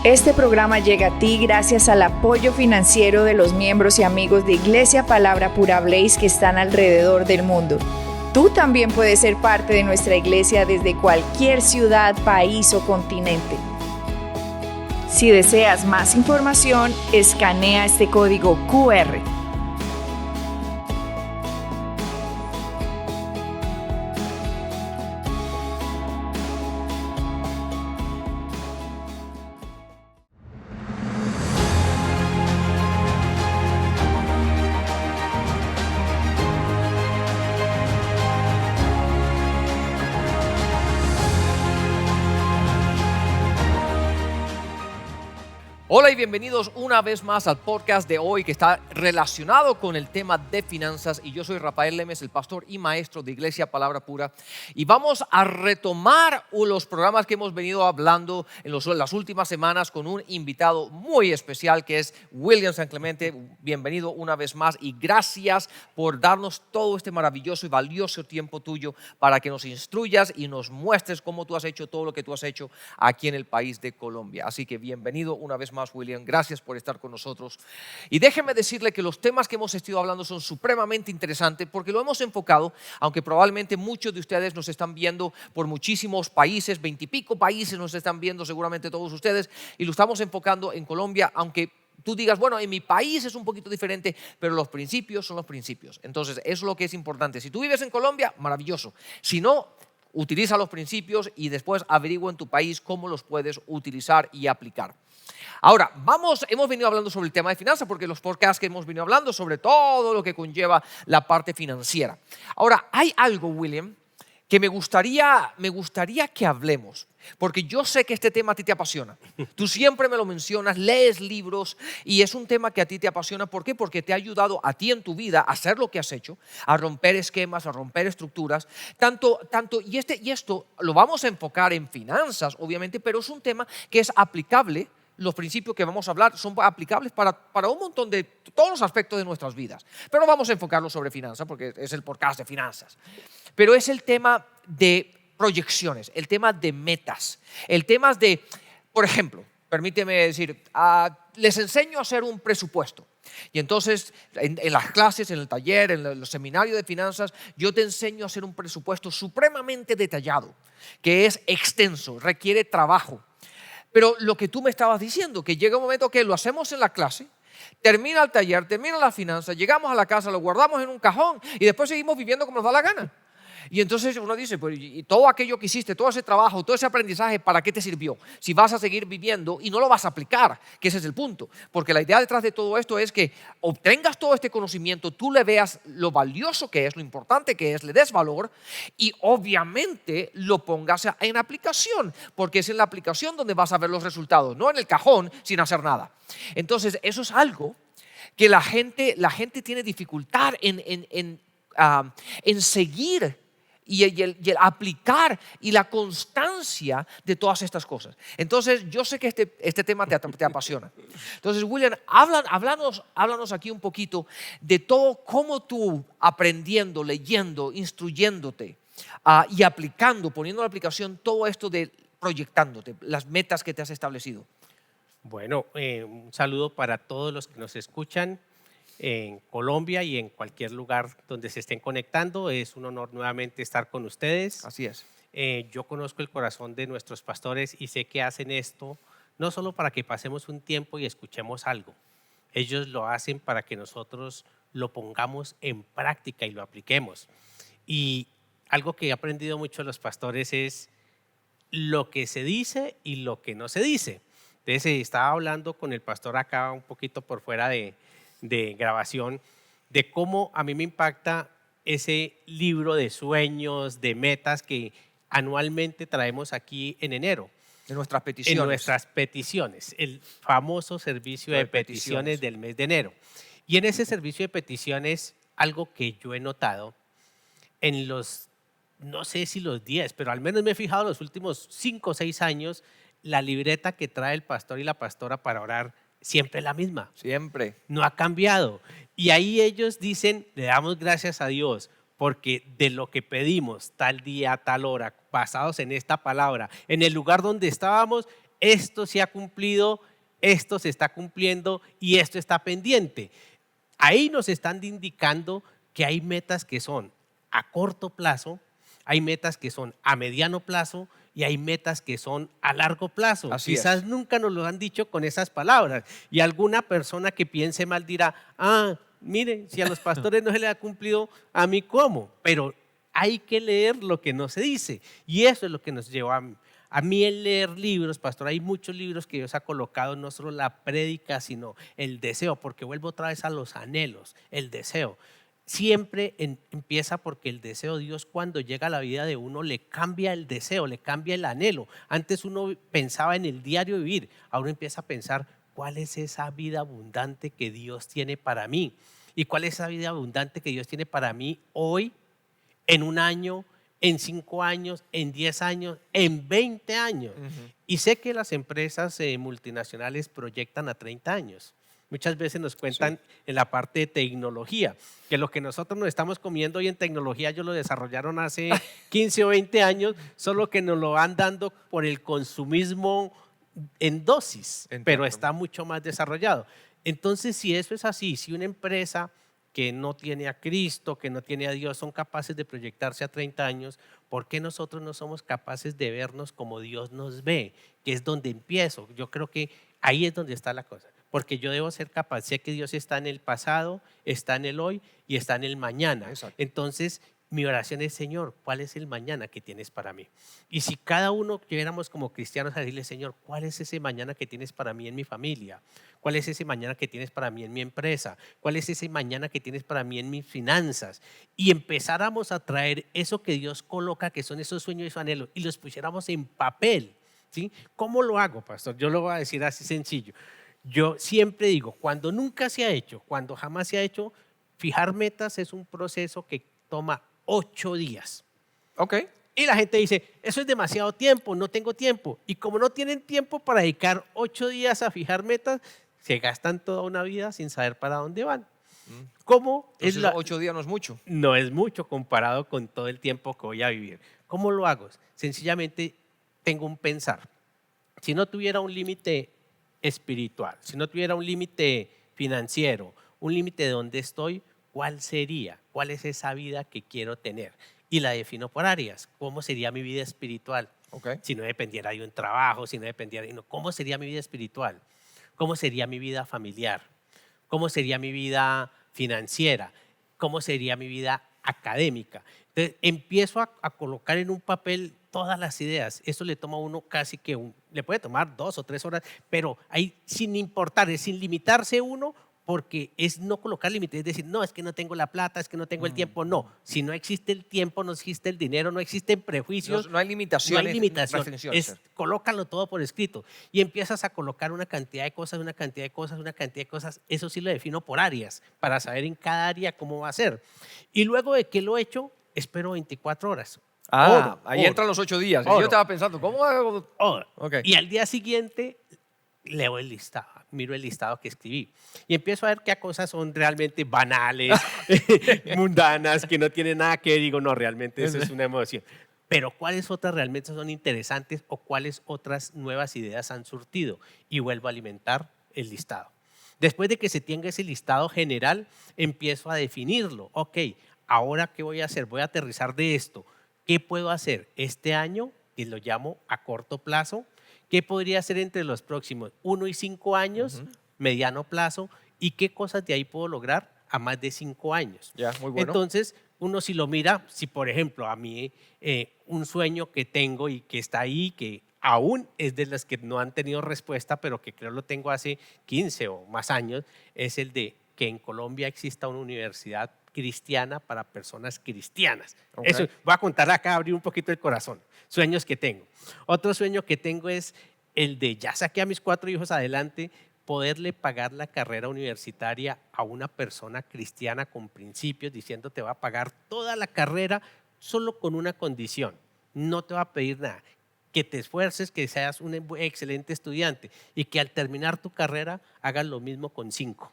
Este programa llega a ti gracias al apoyo financiero de los miembros y amigos de Iglesia Palabra Pura Blaze que están alrededor del mundo. Tú también puedes ser parte de nuestra iglesia desde cualquier ciudad, país o continente. Si deseas más información, escanea este código QR. Hola y bienvenidos una vez más al podcast de hoy que está relacionado con el tema de finanzas, y yo soy Rafael Lemes, el pastor y maestro de Iglesia Palabra Pura, y vamos a retomar los programas que hemos venido hablando en las últimas semanas con un invitado muy especial que es William San Clemente. Bienvenido una vez más y gracias por darnos todo este maravilloso y valioso tiempo tuyo para que nos instruyas y nos muestres cómo tú has hecho todo lo que tú has hecho aquí en el país de Colombia. Así que bienvenido una vez más, William, gracias por estar con nosotros. Y déjeme decirle que los temas que hemos estado hablando son supremamente interesantes porque lo hemos enfocado, aunque probablemente muchos de ustedes nos están viendo por muchísimos países, 20 y pico países nos están viendo seguramente todos ustedes, y lo estamos enfocando en Colombia, aunque tú digas, bueno, en mi país es un poquito diferente, pero los principios son los principios. Entonces, eso es lo que es importante. Si tú vives en Colombia, maravilloso. Si no, utiliza los principios y después averigua en tu país cómo los puedes utilizar y aplicar. Ahora, hemos venido hablando sobre el tema de finanzas porque los podcasts que hemos venido hablando sobre todo lo que conlleva la parte financiera. Ahora, hay algo, William, que me gustaría que hablemos, porque yo sé que este tema a ti te apasiona. Tú siempre me lo mencionas, lees libros y es un tema que a ti te apasiona. ¿Por qué? Porque te ha ayudado a ti en tu vida a hacer lo que has hecho, a romper esquemas, a romper estructuras. Y esto lo vamos a enfocar en finanzas, obviamente, pero es un tema que es aplicable. Los principios que vamos a hablar son aplicables para un montón de todos los aspectos de nuestras vidas. Pero vamos a enfocarlo sobre finanzas porque es el podcast de finanzas. Pero es el tema de proyecciones, el tema de metas, el tema de, por ejemplo, permíteme decir, les enseño a hacer un presupuesto. Y entonces en las clases, en el taller, en los seminarios de finanzas, yo te enseño a hacer un presupuesto supremamente detallado, que es extenso, requiere trabajo. Pero lo que tú me estabas diciendo, que llega un momento que lo hacemos en la clase, termina el taller, termina la finanza, llegamos a la casa, lo guardamos en un cajón y después seguimos viviendo como nos da la gana. Y entonces uno dice, pues, y todo aquello que hiciste, todo ese trabajo, todo ese aprendizaje, ¿para qué te sirvió? Si vas a seguir viviendo y no lo vas a aplicar, que ese es el punto. Porque la idea detrás de todo esto es que obtengas todo este conocimiento, tú le veas lo valioso que es, lo importante que es, le des valor y obviamente lo pongas en aplicación, porque es en la aplicación donde vas a ver los resultados, no en el cajón sin hacer nada. Entonces eso es algo que la gente tiene dificultad en seguir. Y el aplicar y la constancia de todas estas cosas. Entonces, yo sé que este tema te apasiona. Entonces, William, háblanos aquí un poquito de todo cómo tú aprendiendo, leyendo, instruyéndote y aplicando, poniendo en aplicación todo esto de proyectándote, las metas que te has establecido. Bueno, un saludo para todos los que nos escuchan en Colombia y en cualquier lugar donde se estén conectando. Es un honor nuevamente estar con ustedes. Así es. Yo conozco el corazón de nuestros pastores y sé que hacen esto no solo para que pasemos un tiempo y escuchemos algo. Ellos lo hacen para que nosotros lo pongamos en práctica y lo apliquemos. Y algo que he aprendido mucho de los pastores es lo que se dice y lo que no se dice. Entonces, estaba hablando con el pastor acá un poquito por fuera de grabación, de cómo a mí me impacta ese libro de sueños, de metas que anualmente traemos aquí en enero. De nuestras peticiones. En nuestras peticiones, el famoso servicio de peticiones del mes de enero. Y en ese servicio de peticiones, algo que yo he notado en los, no sé si los 10, pero al menos me he fijado en los últimos 5 o 6 años, la libreta que trae el pastor y la pastora para orar siempre es la misma. Siempre. No ha cambiado. Y ahí ellos dicen, le damos gracias a Dios porque de lo que pedimos tal día, tal hora, basados en esta palabra, en el lugar donde estábamos, esto se ha cumplido, esto se está cumpliendo y esto está pendiente. Ahí nos están indicando que hay metas que son a corto plazo, hay metas que son a mediano plazo y hay metas que son a largo plazo. Así Quizás es. nunca nos lo han dicho con esas palabras. Y alguna persona que piense mal dirá, miren, si a los pastores no se les ha cumplido, ¿a mí cómo? Pero hay que leer lo que no se dice. Y eso es lo que nos lleva a mí el leer libros, pastor. Hay muchos libros que Dios ha colocado, no solo la prédica, sino el deseo, porque vuelvo otra vez a los anhelos, el deseo. Siempre empieza porque el deseo, Dios cuando llega a la vida de uno le cambia el deseo, le cambia el anhelo. Antes uno pensaba en el diario vivir, ahora empieza a pensar cuál es esa vida abundante que Dios tiene para mí y cuál es esa vida abundante que Dios tiene para mí hoy, en un año, en 5 años, en 10 años, en 20 años. Y sé que las empresas multinacionales proyectan a 30 años. Muchas veces nos cuentan en la parte de tecnología, que lo que nosotros nos estamos comiendo hoy en tecnología, ellos lo desarrollaron hace 15 o 20 años, solo que nos lo van dando por el consumismo en dosis, pero está mucho más desarrollado. Entonces, si eso es así, si una empresa que no tiene a Cristo, que no tiene a Dios, son capaces de proyectarse a 30 años, ¿por qué nosotros no somos capaces de vernos como Dios nos ve? Que es donde empiezo. Yo creo que ahí es donde está la cosa. Porque yo debo ser capaz, sé que Dios está en el pasado, está en el hoy y está en el mañana. Exacto. Entonces, mi oración es, Señor, ¿cuál es el mañana que tienes para mí? Y si cada uno llegáramos como cristianos a decirle, Señor, ¿cuál es ese mañana que tienes para mí en mi familia? ¿Cuál es ese mañana que tienes para mí en mi empresa? ¿Cuál es ese mañana que tienes para mí en mis finanzas? Y empezáramos a traer eso que Dios coloca, que son esos sueños y esos anhelos, y los pusiéramos en papel. ¿Sí? ¿Cómo lo hago, pastor? Yo lo voy a decir así sencillo. Yo siempre digo, cuando nunca se ha hecho, cuando jamás se ha hecho, fijar metas es un proceso que toma 8 días. Ok. Y la gente dice, eso es demasiado tiempo, no tengo tiempo. Y como no tienen tiempo para dedicar 8 días a fijar metas, se gastan toda una vida sin saber para dónde van. ¿Cómo? Entonces, 8 días no es mucho. No es mucho comparado con todo el tiempo que voy a vivir. ¿Cómo lo hago? Sencillamente tengo un pensar. Si no tuviera un límite espiritual, si no tuviera un límite financiero, un límite de dónde estoy, ¿cuál sería? ¿Cuál es esa vida que quiero tener? Y la defino por áreas. ¿Cómo sería mi vida espiritual? Okay. Si no dependiera de un trabajo, si no dependiera de... ¿Cómo sería mi vida espiritual? ¿Cómo sería mi vida familiar? ¿Cómo sería mi vida financiera? ¿Cómo sería mi vida académica? Entonces, empiezo a colocar en un papel todas las ideas. Eso le toma a uno casi que le puede tomar 2 o 3 horas, pero ahí sin importar, sin limitarse uno, porque es no colocar límites, es decir, no, es que no tengo la plata, es que no tengo el tiempo. No, si no existe el tiempo, no existe el dinero, no existen prejuicios. No hay limitaciones. No hay limitación, restricciones. colócalo todo por escrito y empiezas a colocar una cantidad de cosas, una cantidad de cosas, una cantidad de cosas. Eso sí lo defino por áreas, para saber en cada área cómo va a ser. Y luego de que lo he hecho, espero 24 horas. Ahí entran los 8 días. Yo estaba pensando, ¿cómo hago? Okay. Y al día siguiente leo el listado, miro el listado que escribí y empiezo a ver qué cosas son realmente banales, mundanas, que no tienen nada que ver. Digo, no, realmente eso es una emoción. Pero cuáles otras realmente son interesantes o cuáles otras nuevas ideas han surtido, y vuelvo a alimentar el listado. Después de que se tenga ese listado general, empiezo a definirlo. Ok, ahora ¿qué voy a hacer? Voy a aterrizar de esto. ¿Qué puedo hacer este año? Que lo llamo a corto plazo. ¿Qué podría hacer entre los próximos 1 y 5 años, mediano plazo? ¿Y qué cosas de ahí puedo lograr a más de 5 años? Ya, muy bueno. Entonces, uno si lo mira, si por ejemplo a mí un sueño que tengo y que está ahí, que aún es de las que no han tenido respuesta, pero que creo lo tengo hace 15 o más años, es el de que en Colombia exista una universidad cristiana para personas cristianas. Okay. Eso, voy a contar acá, abrir un poquito el corazón. Sueños que tengo. Otro sueño que tengo es el de, ya saqué a mis 4 hijos adelante, poderle pagar la carrera universitaria a una persona cristiana con principios, diciendo te va a pagar toda la carrera solo con una condición. No te va a pedir nada. Que te esfuerces, que seas un excelente estudiante y que al terminar tu carrera hagas lo mismo con 5.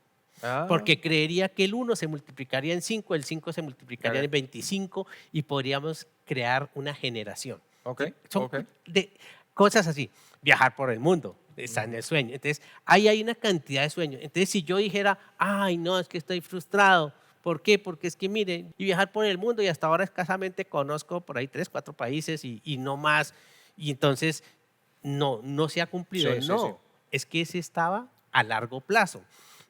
Porque creería que el 1 se multiplicaría en 5, el 5 se multiplicaría en 25 y podríamos crear una generación. Okay. Son cosas así. viajar por el mundo. Está en el sueño. Entonces, ahí hay una cantidad de sueños. Entonces, si yo dijera, ay, no, es que estoy frustrado. ¿Por qué? Porque es que, miren, y viajar por el mundo y hasta ahora escasamente conozco por ahí 3, 4 países y no más. Y entonces, no se ha cumplido. Sí, sí, no, sí. es que ese estaba a largo plazo.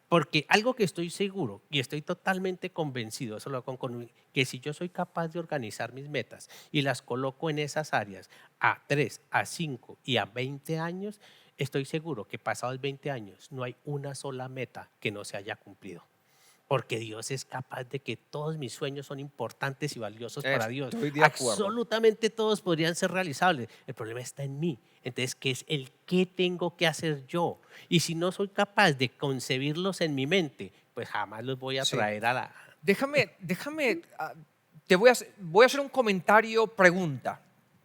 Porque algo que estoy seguro y estoy totalmente convencido, eso lo hago que si yo soy capaz de organizar mis metas y las coloco en esas áreas a 3, a 5 y a 20 años, estoy seguro que pasados 20 años no hay una sola meta que no se haya cumplido. Porque Dios es capaz de que todos mis sueños son importantes y valiosos para Dios. Estoy de acuerdo. Absolutamente todos podrían ser realizables. El problema está en mí. Entonces, ¿qué es el qué tengo que hacer yo? Y si no soy capaz de concebirlos en mi mente, pues jamás los voy a Sí. traer a la... Déjame, voy a hacer un comentario pregunta.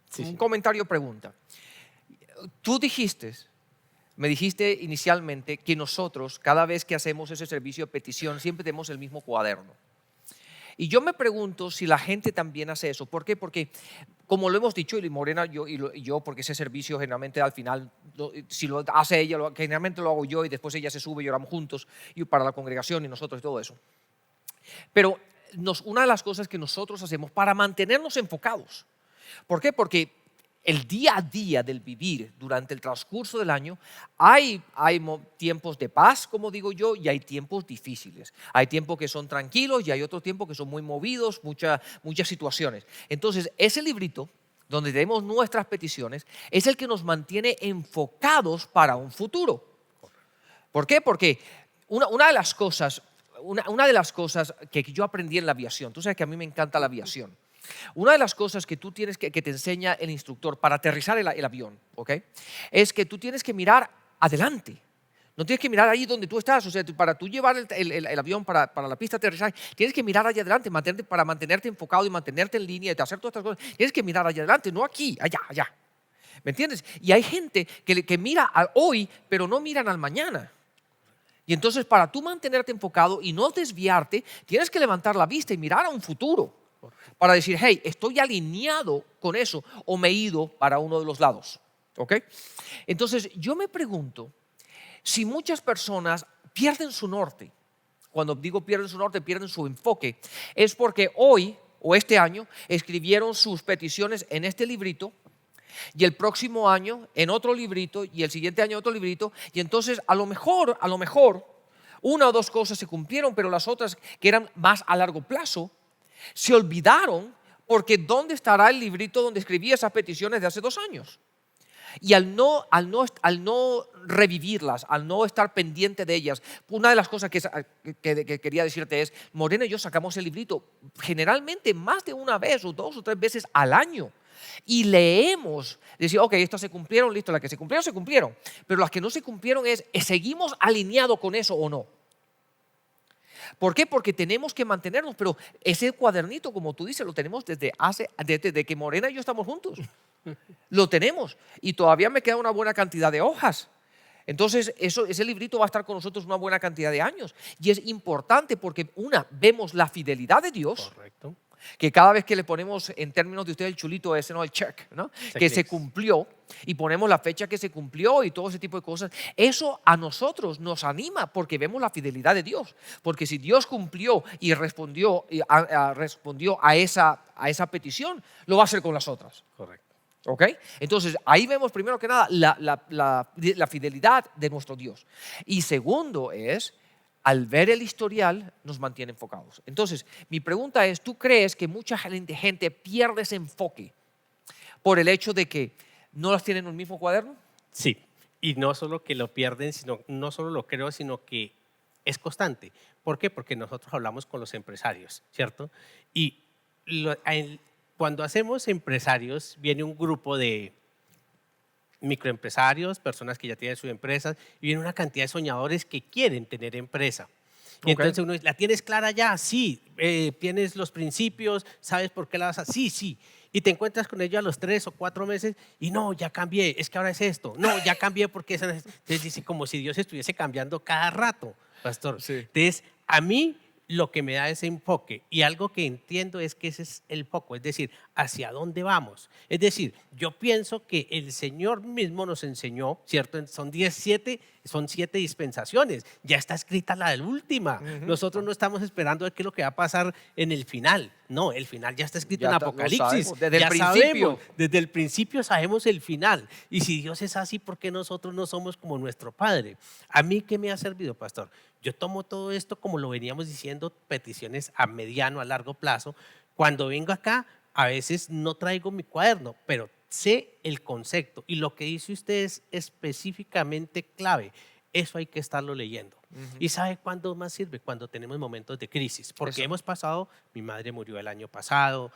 Sí, Un sí. comentario pregunta. Tú me dijiste inicialmente que nosotros, cada vez que hacemos ese servicio de petición, siempre tenemos el mismo cuaderno. Y yo me pregunto si la gente también hace eso. ¿Por qué? Porque, como lo hemos dicho, y Morena y yo, porque ese servicio generalmente al final, si lo hace ella, generalmente lo hago yo y después ella se sube y oramos juntos y para la congregación y nosotros y todo eso. Pero una de las cosas que nosotros hacemos para mantenernos enfocados, ¿por qué? Porque el día a día del vivir durante el transcurso del año, hay tiempos de paz, como digo yo, y hay tiempos difíciles. Hay tiempos que son tranquilos y hay otros tiempos que son muy movidos, muchas situaciones. Entonces, ese librito, donde tenemos nuestras peticiones, es el que nos mantiene enfocados para un futuro. ¿Por qué? Porque una de las cosas que yo aprendí en la aviación, tú sabes que a mí me encanta la aviación. Una de las cosas que tú tienes que te enseña el instructor para aterrizar el avión, ¿ok? Es que tú tienes que mirar adelante. No tienes que mirar ahí donde tú estás. O sea, para tú llevar el avión para la pista de aterrizaje, tienes que mirar allá adelante para mantenerte enfocado y mantenerte en línea y hacer todas estas cosas. Tienes que mirar allá adelante, no aquí, allá. ¿Me entiendes? Y hay gente que mira al hoy, pero no miran al mañana. Y entonces, para tú mantenerte enfocado y no desviarte, tienes que levantar la vista y mirar a un futuro. Para decir, hey, estoy alineado con eso o me he ido para uno de los lados. ¿Ok? Entonces, yo me pregunto si muchas personas pierden su norte. Cuando digo pierden su norte, pierden su enfoque. Es porque hoy o este año escribieron sus peticiones en este librito y el próximo año en otro librito y el siguiente año en otro librito. Y entonces, a lo mejor, una o dos cosas se cumplieron, pero las otras que eran más a largo plazo, se olvidaron porque ¿dónde estará el librito donde escribí esas peticiones de hace 2 años? Y al no revivirlas, al no estar pendiente de ellas, una de las cosas que quería decirte es, Morena y yo sacamos el librito generalmente más de una vez o 2 o 3 veces al año. Y leemos, decir, ok, estas se cumplieron, listo, las que se cumplieron. Pero las que no se cumplieron ¿seguimos alineados con eso o no? ¿Por qué? Porque tenemos que mantenernos, pero ese cuadernito, como tú dices, lo tenemos desde que Morena y yo estamos juntos. Lo tenemos y todavía me queda una buena cantidad de hojas. Entonces, ese librito va a estar con nosotros una buena cantidad de años. Y es importante porque, vemos la fidelidad de Dios. Correcto. Que cada vez que le ponemos, en términos de usted, el chulito ese, ¿no? El check, ¿no? Que se cumplió y ponemos la fecha que se cumplió y todo ese tipo de cosas, eso a nosotros nos anima porque vemos la fidelidad de Dios. Porque si Dios cumplió y respondió a esa petición, lo va a hacer con las otras. Correcto. ¿Ok? Entonces, ahí vemos primero que nada la fidelidad de nuestro Dios. Y segundo es, al ver el historial, nos mantiene enfocados. Entonces, mi pregunta es, ¿tú crees que mucha gente pierde ese enfoque por el hecho de que no las tienen en un mismo cuaderno? Sí, y no solo que lo pierden, no solo lo creo, sino que es constante. ¿Por qué? Porque nosotros hablamos con los empresarios, ¿cierto? Y cuando hacemos empresarios, viene un grupo de microempresarios, personas que ya tienen sus empresas, y viene una cantidad de soñadores que quieren tener empresa. Y entonces uno dice, ¿la tienes clara ya? Sí. ¿Tienes los principios? ¿Sabes por qué la vas a...? Sí. Y te encuentras con ellos a los 3 o 4 meses y no, ya cambié, es que ahora es esto. No, ya cambié porque esa... Entonces dice como si Dios estuviese cambiando cada rato, pastor. Sí. Entonces, a mí lo que me da ese enfoque y algo que entiendo es que ese es el foco. Es decir, hacia dónde vamos. Es decir, yo pienso que el Señor mismo nos enseñó, ¿cierto? Son 7 dispensaciones. Ya está escrita la última. Nosotros no estamos esperando a ver qué es lo que va a pasar en el final. No, el final ya está escrito en Apocalipsis. Desde el principio. Sabemos, desde el principio sabemos el final. Y si Dios es así, ¿por qué nosotros no somos como nuestro Padre? ¿A mí qué me ha servido, pastor? Yo tomo todo esto, como lo veníamos diciendo, peticiones a mediano, a largo plazo. Cuando vengo acá, a veces no traigo mi cuaderno, pero sé el concepto y lo que dice usted es específicamente clave. Eso hay que estarlo leyendo. ¿Y sabe cuándo más sirve? Cuando tenemos momentos de crisis. Porque hemos pasado, mi madre murió el año pasado,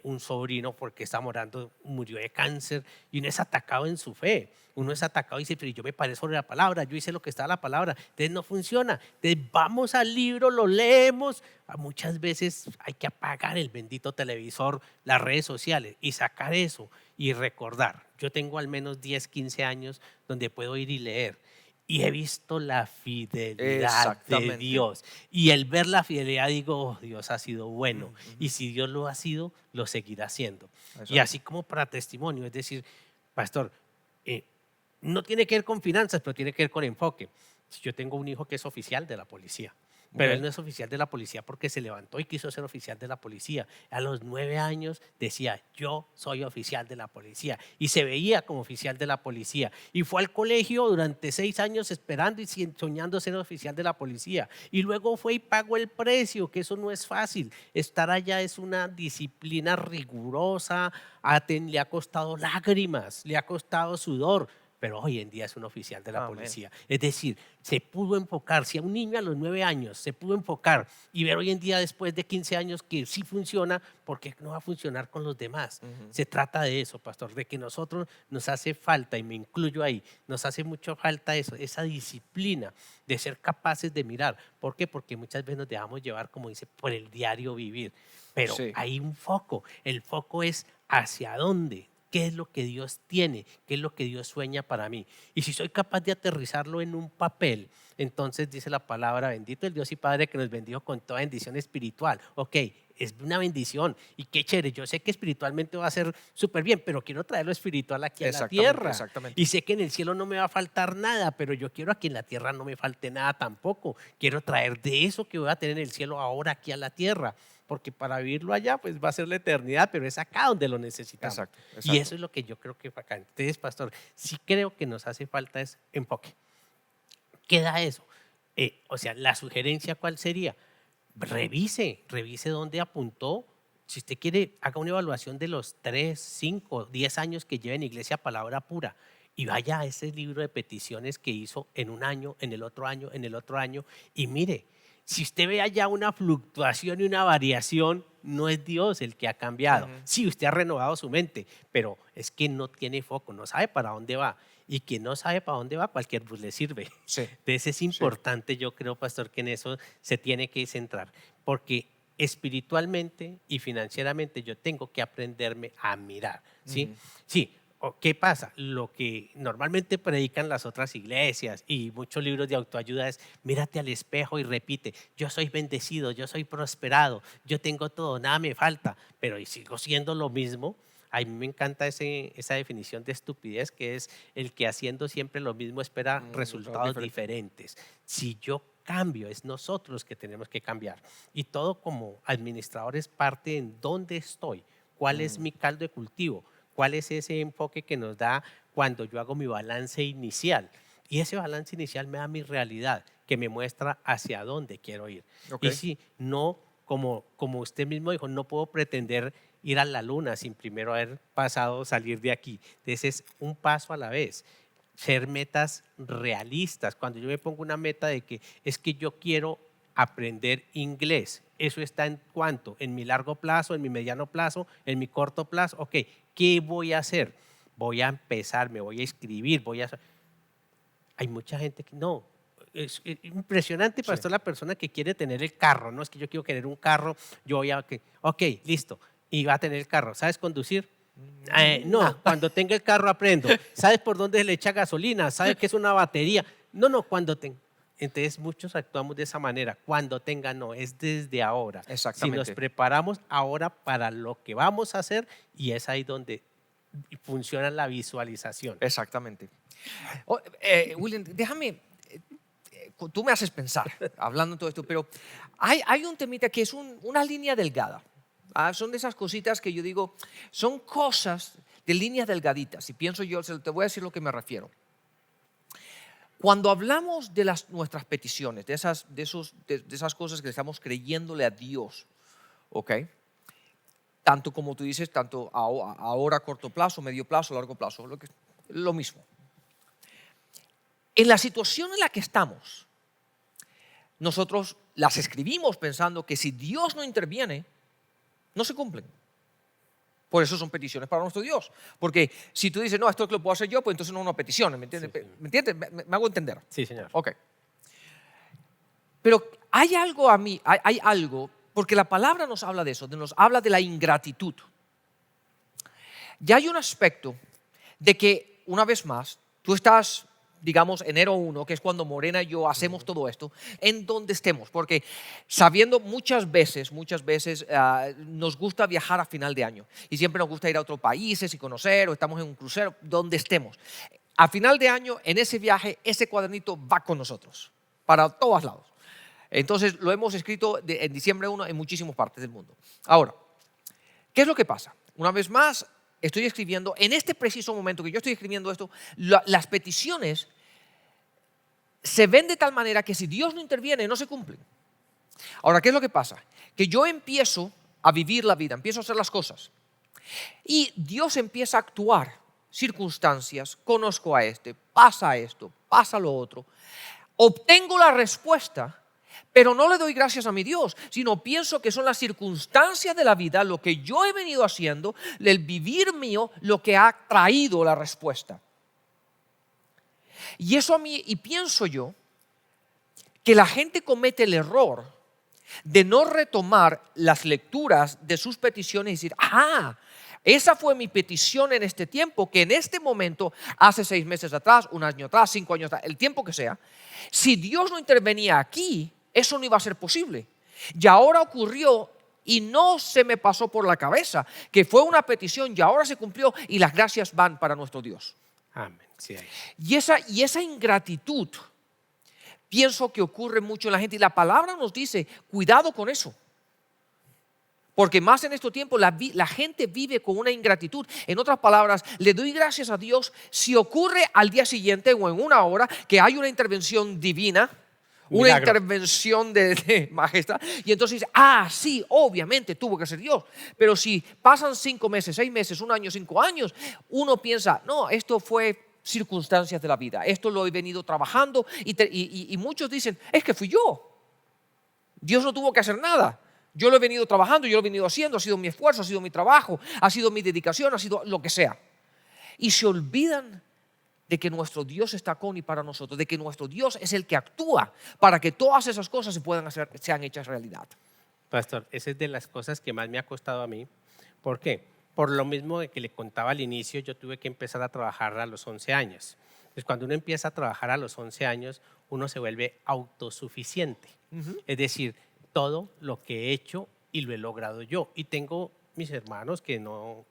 un sobrino porque estaba orando murió de cáncer y uno es atacado en su fe. Uno es atacado y dice, pero yo me paré sobre la palabra, yo hice lo que está en la palabra, entonces no funciona. Entonces vamos al libro, lo leemos. Muchas veces hay que apagar el bendito televisor, las redes sociales y sacar eso y recordar. Yo tengo al menos 10, 15 años donde puedo ir y leer. Y he visto la fidelidad de Dios. Y el ver la fidelidad digo, oh, Dios ha sido bueno. Y si Dios lo ha sido, lo seguirá haciendo. Y así como para testimonio, es decir, pastor, no tiene que ver con finanzas, pero tiene que ver con enfoque. Yo tengo un hijo que es oficial de la policía. Pero él no es oficial de la policía porque se levantó y quiso ser oficial de la policía. A los 9 años decía, yo soy oficial de la policía. Y se veía como oficial de la policía. Y fue al colegio durante 6 años esperando y soñando ser oficial de la policía. Y luego fue y pagó el precio, que eso no es fácil. Estar allá es una disciplina rigurosa, le ha costado lágrimas, le ha costado sudor. Pero hoy en día es un oficial de la policía. Es decir, se pudo enfocar. Si a un niño a los 9 años se pudo enfocar y ver hoy en día después de 15 años que sí funciona, ¿por qué no va a funcionar con los demás? Se trata de eso, pastor, de que nosotros nos hace falta, y me incluyo ahí, nos hace mucho falta eso, esa disciplina de ser capaces de mirar. ¿Por qué? Porque muchas veces nos dejamos llevar, como dice, por el diario vivir. Pero hay un foco. El foco es hacia dónde. ¿Qué es lo que Dios tiene? ¿Qué es lo que Dios sueña para mí? Y si soy capaz de aterrizarlo en un papel, entonces dice la palabra, bendito el Dios y Padre que nos bendijo con toda bendición espiritual. Ok, es una bendición y qué chévere. Yo sé que espiritualmente va a ser súper bien, pero quiero traer lo espiritual aquí a la tierra. Y sé que en el cielo no me va a faltar nada, pero yo quiero aquí en la tierra no me falte nada tampoco. Quiero traer de eso que voy a tener en el cielo ahora aquí a la tierra. Porque para vivirlo allá pues va a ser la eternidad, pero es acá donde lo necesitamos. Y eso es lo que yo creo que fue acá. Entonces, pastor, sí creo que nos hace falta es enfoque. ¿Qué da eso? O sea, la sugerencia, ¿cuál sería? Revise dónde apuntó. Si usted quiere, haga una evaluación de los 3, 5, 10 años que lleva en Iglesia Palabra Pura y vaya a ese libro de peticiones que hizo en un año, en el otro año, en el otro año y mire. Si usted ve allá una fluctuación y una variación, no es Dios el que ha cambiado. Sí, usted ha renovado su mente, pero es que no tiene foco, no sabe para dónde va. Y quien no sabe para dónde va, cualquier bus le sirve. Entonces es importante, yo creo, pastor, que en eso se tiene que centrar. Porque espiritualmente y financieramente yo tengo que aprenderme a mirar. ¿Sí? Sí. ¿Qué pasa? Lo que normalmente predican las otras iglesias y muchos libros de autoayuda es mírate al espejo y repite, yo soy bendecido, yo soy prosperado, yo tengo todo, nada me falta, pero y sigo siendo lo mismo. A mí me encanta esa definición de estupidez que es el que haciendo siempre lo mismo espera resultados diferentes. Si yo cambio, es nosotros que tenemos que cambiar y todo como administradores parte en dónde estoy, cuál es mi caldo de cultivo. ¿Cuál es ese enfoque que nos da cuando yo hago mi balance inicial? Y ese balance inicial me da mi realidad, que me muestra hacia dónde quiero ir. Y si no, como usted mismo dijo, no puedo pretender ir a la luna sin primero haber pasado, salir de aquí. Entonces es un paso a la vez. Ser metas realistas. Cuando yo me pongo una meta de que es que yo quiero aprender inglés, ¿eso está en cuánto? ¿En mi largo plazo, en mi mediano plazo, en mi corto plazo? Ok, ¿qué voy a hacer? Voy a empezar, me voy a inscribir, Hay mucha gente que no. Es impresionante, pastor, la persona que quiere tener el carro. No es que yo quiero tener un carro, yo voy a... Ok, listo, y va a tener el carro. ¿Sabes conducir? No, cuando tenga el carro aprendo. ¿Sabes por dónde se le echa gasolina? ¿Sabes qué es una batería? No, cuando tenga... Entonces muchos actuamos de esa manera. Cuando tengan, no, es desde ahora. Si Exactamente. nos preparamos ahora para lo que vamos a hacer, y es ahí donde funciona la visualización. Exactamente. William, déjame, tú me haces pensar hablando de todo esto, pero hay un temita que es una línea delgada. Son de esas cositas que yo digo, son cosas de líneas delgaditas. Y pienso yo, te voy a decir lo que me refiero. Cuando hablamos de nuestras peticiones, de esas cosas que le estamos creyéndole a Dios, ¿ok? Tanto como tú dices, tanto ahora a corto plazo, medio plazo, largo plazo, lo mismo. En la situación en la que estamos, nosotros las escribimos pensando que si Dios no interviene, no se cumplen. Por eso son peticiones para nuestro Dios. Porque si tú dices, no, esto lo puedo hacer yo, pues entonces no es una petición, ¿me entiendes? Sí, sí. ¿Me entiendes? ¿Me hago entender? Sí, señor. Ok. Pero hay algo hay algo, porque la palabra nos habla de eso, nos habla de la ingratitud. Ya hay un aspecto de que, una vez más, tú estás, digamos, enero 1, que es cuando Morena y yo hacemos todo esto, en donde estemos, porque sabiendo muchas veces nos gusta viajar a final de año y siempre nos gusta ir a otros países y conocer, o estamos en un crucero, donde estemos. A final de año, en ese viaje, ese cuadernito va con nosotros, para todos lados. Entonces lo hemos escrito en diciembre 1 en muchísimas partes del mundo. Ahora, ¿qué es lo que pasa? Una vez más, estoy escribiendo, en este preciso momento que yo estoy escribiendo esto, las peticiones se ven de tal manera que si Dios no interviene, no se cumplen. Ahora, ¿qué es lo que pasa? Que yo empiezo a vivir la vida, empiezo a hacer las cosas. Y Dios empieza a actuar, circunstancias, conozco a este, pasa esto, pasa lo otro. Obtengo la respuesta, pero no le doy gracias a mi Dios, sino pienso que son las circunstancias de la vida, lo que yo he venido haciendo, el vivir mío, lo que ha traído la respuesta. Y eso a mí, y pienso yo, que la gente comete el error de no retomar las lecturas de sus peticiones y decir, esa fue mi petición en este tiempo, que en este momento, hace 6 meses atrás, 1 año atrás, 5 años atrás, el tiempo que sea, si Dios no intervenía aquí, eso no iba a ser posible. Y ahora ocurrió y no se me pasó por la cabeza que fue una petición y ahora se cumplió y las gracias van para nuestro Dios. Amén. Sí, Y esa ingratitud, pienso que ocurre mucho en la gente y la palabra nos dice, cuidado con eso. Porque más en este tiempo la gente vive con una ingratitud. En otras palabras, le doy gracias a Dios si ocurre al día siguiente o en 1 hora que hay una intervención divina, una milagro. intervención de majestad. Y entonces dice, sí, obviamente tuvo que ser Dios. Pero si pasan 5 meses, 6 meses, 1 año, 5 años, uno piensa, no, esto fue circunstancias de la vida. Esto lo he venido trabajando y muchos dicen, es que fui yo. Dios no tuvo que hacer nada. Yo lo he venido trabajando, yo lo he venido haciendo, ha sido mi esfuerzo, ha sido mi trabajo, ha sido mi dedicación, ha sido lo que sea. Y se olvidan de que nuestro Dios está con y para nosotros, de que nuestro Dios es el que actúa para que todas esas cosas sean hechas realidad. Pastor, esa es de las cosas que más me ha costado a mí. ¿Por qué? Por lo mismo de que le contaba al inicio, yo tuve que empezar a trabajar a los 11 años. Entonces, cuando uno empieza a trabajar a los 11 años, uno se vuelve autosuficiente. Es decir, todo lo que he hecho y lo he logrado yo. Y tengo mis hermanos que no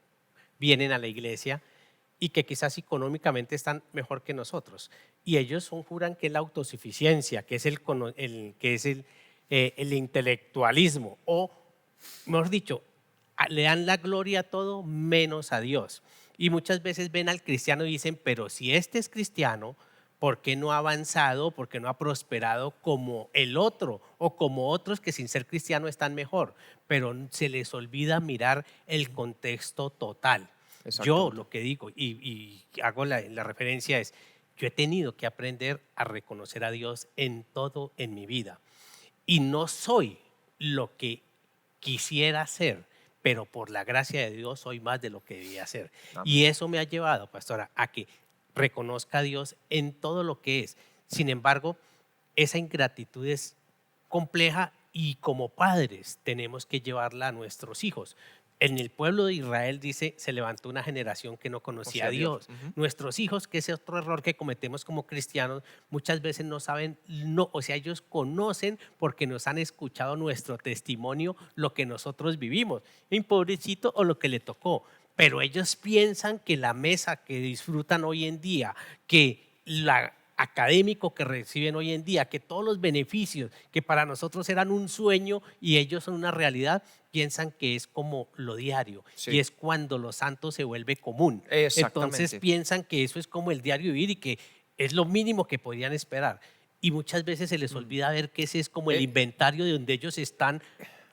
vienen a la iglesia y que quizás económicamente están mejor que nosotros. Y ellos juran que es la autosuficiencia, que es el intelectualismo, o mejor dicho, le dan la gloria a todo menos a Dios. Y muchas veces ven al cristiano y dicen, pero si este es cristiano, ¿por qué no ha avanzado? ¿Por qué no ha prosperado como el otro? O como otros que sin ser cristiano están mejor. Pero se les olvida mirar el contexto total. Yo lo que digo y hago la referencia es, yo he tenido que aprender a reconocer a Dios en todo en mi vida. Y no soy lo que quisiera ser, pero por la gracia de Dios soy más de lo que debía ser. Amén. Y eso me ha llevado, pastora, a que reconozca a Dios en todo lo que es. Sin embargo, esa ingratitud es compleja y como padres tenemos que llevarla a nuestros hijos. En el pueblo de Israel, dice, se levantó una generación que no conocía a Dios. Nuestros hijos, que es otro error que cometemos como cristianos, muchas veces no saben, ellos conocen porque nos han escuchado nuestro testimonio, lo que nosotros vivimos, un pobrecito o lo que le tocó. Pero ellos piensan que la mesa que disfrutan hoy en día, que la académico que reciben hoy en día, que todos los beneficios que para nosotros eran un sueño y ellos son una realidad, piensan que es como lo diario, y es cuando lo santo se vuelve común. Entonces piensan que eso es como el diario vivir y que es lo mínimo que podían esperar. Y muchas veces se les olvida ver que ese es como el inventario de donde ellos están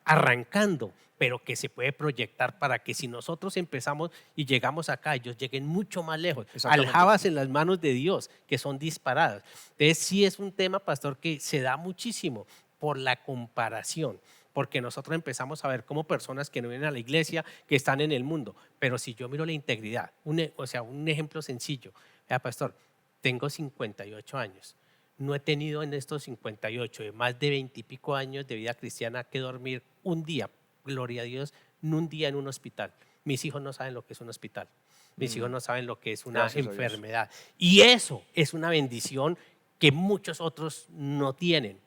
arrancando, pero que se puede proyectar para que si nosotros empezamos y llegamos acá, ellos lleguen mucho más lejos. Aljabas en las manos de Dios, que son disparadas. Entonces sí es un tema, pastor, que se da muchísimo por la comparación, porque nosotros empezamos a ver como personas que no vienen a la iglesia, que están en el mundo. Pero si yo miro la integridad, un ejemplo sencillo. Vea, pastor, tengo 58 años. No he tenido en estos 58, de más de 20 y pico años de vida cristiana, que dormir un día, gloria a Dios, un día en un hospital. Mis hijos no saben lo que es un hospital. Mis hijos no saben lo que es una enfermedad. Y eso es una bendición que muchos otros no tienen.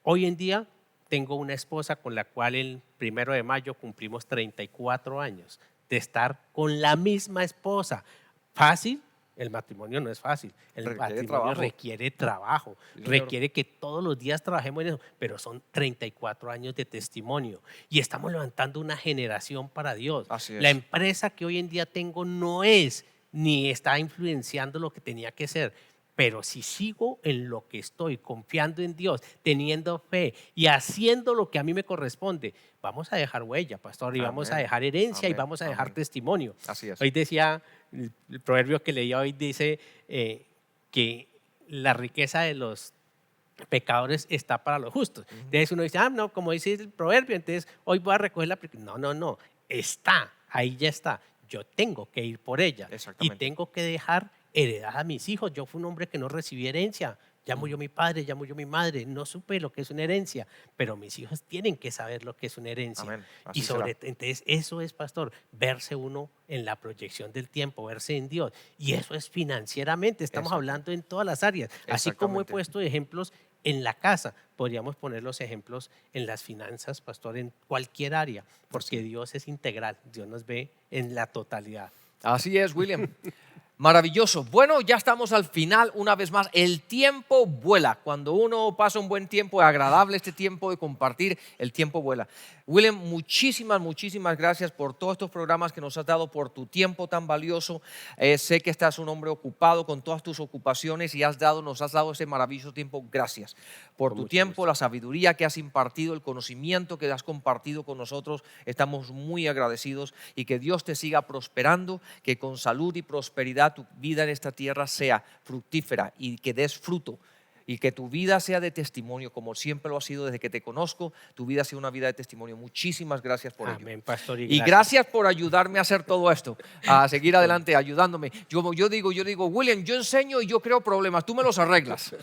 Hoy en día tengo una esposa con la cual el 1 de mayo cumplimos 34 años de estar con la misma esposa. ¿Fácil? El matrimonio no es fácil. El matrimonio requiere trabajo, requiere que todos los días trabajemos en eso, pero son 34 años de testimonio y estamos levantando una generación para Dios. La empresa que hoy en día tengo no es ni está influenciando lo que tenía que ser, pero si sigo en lo que estoy, confiando en Dios, teniendo fe y haciendo lo que a mí me corresponde, vamos a dejar huella, pastor, y vamos a dejar herencia y vamos a dejar testimonio. Así es. Hoy decía, el proverbio que leía hoy dice que la riqueza de los pecadores está para los justos. Entonces uno dice, no, como dice el proverbio, entonces hoy voy a recoger la... No, está, ahí ya está. Yo tengo que ir por ella y tengo que dejar heredad a mis hijos. Yo fui un hombre que no recibí herencia. Ya murió mi padre, ya murió mi madre. No supe lo que es una herencia, pero mis hijos tienen que saber lo que es una herencia. Y entonces eso es, pastor, verse uno en la proyección del tiempo, verse en Dios. Y eso es financieramente. Estamos hablando en todas las áreas. Así como he puesto ejemplos en la casa, podríamos poner los ejemplos en las finanzas, pastor, en cualquier área, porque Dios es integral. Dios nos ve en la totalidad. Así es, William. Maravilloso. Bueno, ya estamos al final una vez más. El tiempo vuela. Cuando uno pasa un buen tiempo, es agradable este tiempo de compartir, el tiempo vuela. William, muchísimas gracias por todos estos programas que nos has dado, por tu tiempo tan valioso. Sé que estás un hombre ocupado con todas tus ocupaciones y nos has dado ese maravilloso tiempo. Gracias por tu tiempo, la sabiduría que has impartido, el conocimiento que has compartido con nosotros. Estamos muy agradecidos y que Dios te siga prosperando, que con salud y prosperidad tu vida en esta tierra sea fructífera y que des fruto y que tu vida sea de testimonio como siempre lo ha sido desde que te conozco. Tu vida sea una vida de testimonio. Muchísimas gracias por ello. Pastor, y gracias por ayudarme a hacer todo esto, a seguir adelante ayudándome. Yo digo, William, yo enseño y yo creo problemas, tú me los arreglas.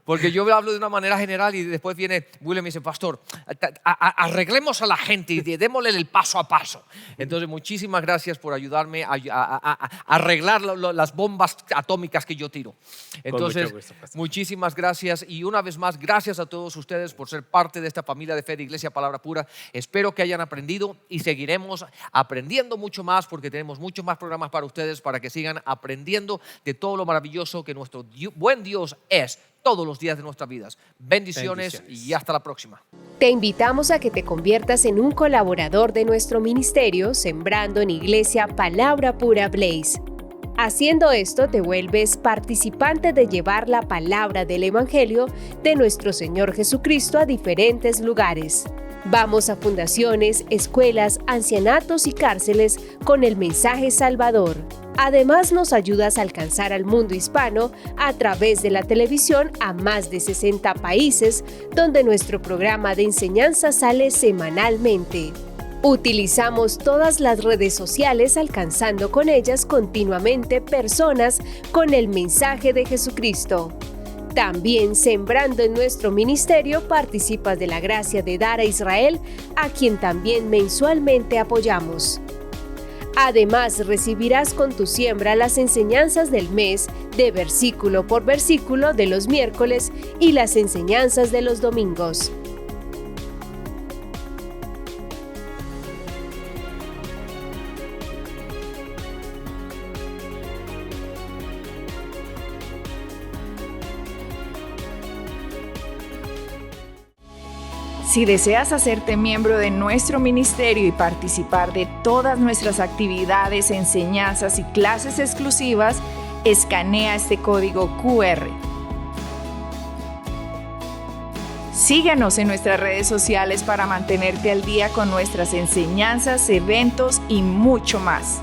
Porque yo hablo de una manera general y después viene William y me dice, pastor, arreglemos a la gente y démosle el paso a paso. Entonces, muchísimas gracias por ayudarme a arreglar las bombas atómicas que yo tiro. Entonces, muchísimas gracias y una vez más, gracias a todos ustedes por ser parte de esta familia de fe de Iglesia Palabra Pura. Espero que hayan aprendido y seguiremos aprendiendo mucho más porque tenemos muchos más programas para ustedes para que sigan aprendiendo de todo lo maravilloso que nuestro buen Dios es todos los días de nuestras vidas. Bendiciones y hasta la próxima. Te invitamos a que te conviertas en un colaborador de nuestro ministerio Sembrando en Iglesia Palabra Pura Blaze. Haciendo esto te vuelves participante de llevar la palabra del Evangelio de nuestro Señor Jesucristo a diferentes lugares. Vamos a fundaciones, escuelas, ancianatos y cárceles con el mensaje salvador. Además, nos ayudas a alcanzar al mundo hispano a través de la televisión a más de 60 países, donde nuestro programa de enseñanza sale semanalmente. Utilizamos todas las redes sociales alcanzando con ellas continuamente personas con el mensaje de Jesucristo. También sembrando en nuestro ministerio participas de la gracia de dar a Israel, a quien también mensualmente apoyamos. Además, recibirás con tu siembra las enseñanzas del mes, de versículo por versículo de los miércoles y las enseñanzas de los domingos. Si deseas hacerte miembro de nuestro ministerio y participar de todas nuestras actividades, enseñanzas y clases exclusivas, escanea este código QR. Síguenos en nuestras redes sociales para mantenerte al día con nuestras enseñanzas, eventos y mucho más.